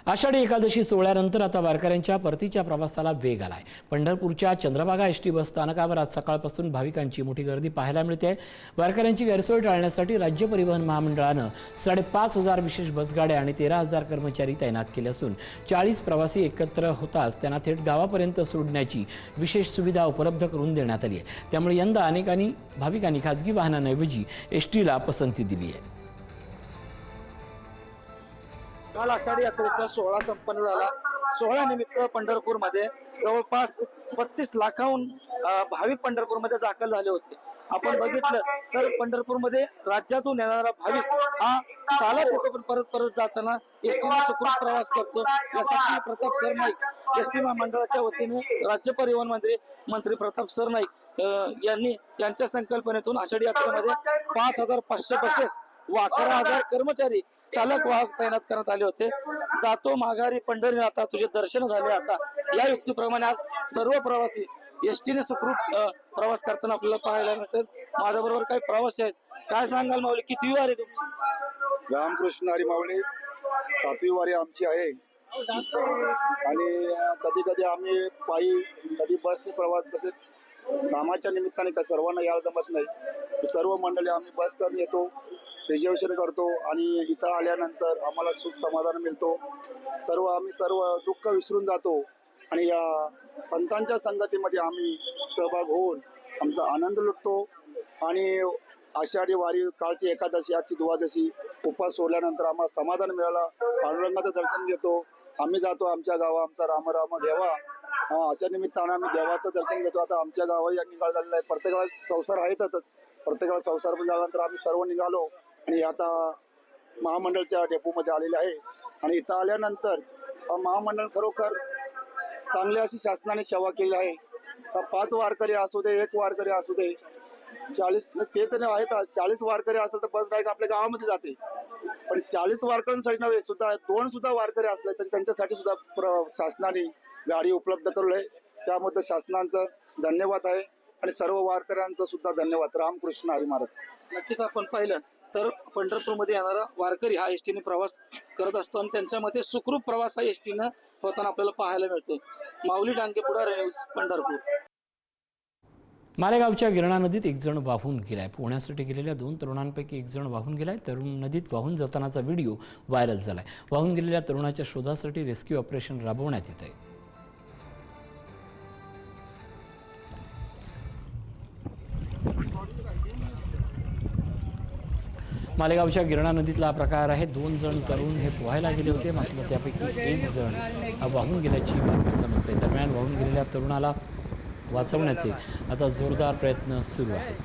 आषाढी एकादशी सोहळ्यानंतर आता वारकऱ्यांच्या परतीच्या प्रवासाला वेग आलाय। पंढरपूरच्या चंद्रभागा एसटी बस स्थानकावर आज सकाळपासून भाविकांची मोठी गर्दी पाहायला मिळते। वारकऱ्यांची गैरसोय टाळण्यासाठी राज्य परिवहन महामंडळानं 5,500 विशेष बसगाड्या आणि 13,000 कर्मचारी तैनात केले असून 40 प्रवासी एकत्र होताच त्यांना थेट गावापर्यंत सोडण्याची विशेष सुविधा उपलब्ध करून देण्यात आली आहे। त्यामुळे यंदा अनेकांनी भाविकांनी खासगी वाहनांऐवजी एसटीला पसंती दिली आहे। काल आषाढी यात्रेचा सोहळा संपन्न झाला। सोहळ्यानिमित्त पंढरपूरमध्ये जवळपास 32 लाखाहून भाविक पंढरपूरमध्ये दाखल झाले होते। आपण बघितलं तर पंढरपूरमध्ये राज्यातून येणारा भाविक हा चालत येतो, पण परत परत जाताना एसटीने सुखरूप प्रवास करतो। यासाठी प्रताप सरनाईक एसटी महामंडळाच्या वतीने राज्य परिवहन मंत्री प्रताप सरनाईक यांनी यांच्या संकल्पनेतून आषाढी यात्रेमध्ये 5,500 बसेस व 11,000 कर्मचारी चालक वाहक तैनात करण्यात आले होते। जातो माघारी पंढरीनाथा तुझे दर्शन झाले आता या युक्तीप्रमाणे आज सर्व प्रवासी एसटीने सुखरूप प्रवास करताना आपल्याला पाहायला मिळतात। माझ्याबरोबर काही प्रवासी आहेत। काय सांगाल माऊली, किती वारी आहे तुमची? रामकृष्ण हरी माऊली, 7वी वारी आमची आहे आणि कधी कधी आम्ही पायी कधी बसने प्रवास कसे कामाच्या निमित्ताने का सर्वांना यायला जमत नाही। सर्व मंडळी आम्ही बस करून येतो, रिझर्वेशन करतो आणि इथं आल्यानंतर आम्हाला सुख समाधान मिळतो। आम्ही सर्व दुःख विसरून जातो आणि या संतांच्या संगतीमध्ये आम्ही सहभाग होऊन आमचा आनंद लुटतो। आणि आषाढी वारी कालची एकादशी, आजची द्वादशी उपवास सोडल्यानंतर आम्हाला समाधान मिळालं, पांडुरंगाचं दर्शन घेतो। आम्ही जातो आमच्या गावा, आमचा राम देवा अशा निमित्तानं आम्ही देवाचं दर्शन घेतो। आता आमच्या गावाही निघाल झालेला आहे, प्रत्येकाला संसार आहेतच, प्रत्येकाला संसार झाल्यानंतर आम्ही सर्व निघालो आणि आता महामंडळच्या डेपोमध्ये आलेले आहे। आणि इथं आल्यानंतर महामंडळ खरोखर चांगली अशी शासनाने सेवा केली आहे। 5 वारकरी असू दे, 1 वारकरी असू दे, 40 ते तर आहेत, 40 वारकरी असेल तर बस डायरेक्ट आपल्या गावामध्ये जाते। पण 40 वारकऱ्यांसाठी नव्हे, सुद्धा 2 सुद्धा वारकरी असले तरी त्यांच्यासाठी सुद्धा शासनाने गाडी उपलब्ध करू आहे। त्यामध्ये शासनाचं धन्यवाद आहे आणि सर्व वारकऱ्यांचं सुद्धा धन्यवाद। रामकृष्ण हरी महाराज। नक्कीच आपण पाहिलं तर पंढरपूरमध्ये येणारा वारकरी हा एसटीने प्रवास करत असतो आणि त्यांच्यामध्ये सुखरूप प्रवास हा एसटीनं होताना आपल्याला पाहायला मिळतो। माऊली डांगे, पुढारी न्यूज, पंढरपूर। मालेगावच्या गिरणा नदीत एक जण वाहून गेलाय। पोहण्यासाठी गेलेल्या 2 तरुणांपैकी एक जण वाहून गेलाय। तरुण नदीत वाहून जातानाचा व्हिडिओ व्हायरल झालाय। वाहून गेलेल्या तरुणाच्या शोधासाठी रेस्क्यू ऑपरेशन राबवण्यात येत आहे। मालेगावच्या गिरणा नदीतला हा प्रकार आहे। 2 जण तरुण हे पोहायला गेले होते, मात्र त्यापैकी एक जण वाहून गेल्याची बातमी समजते। दरम्यान वाहून गेलेल्या तरुणाला वाचवण्याचे आता जोरदार प्रयत्न सुरू आहेत।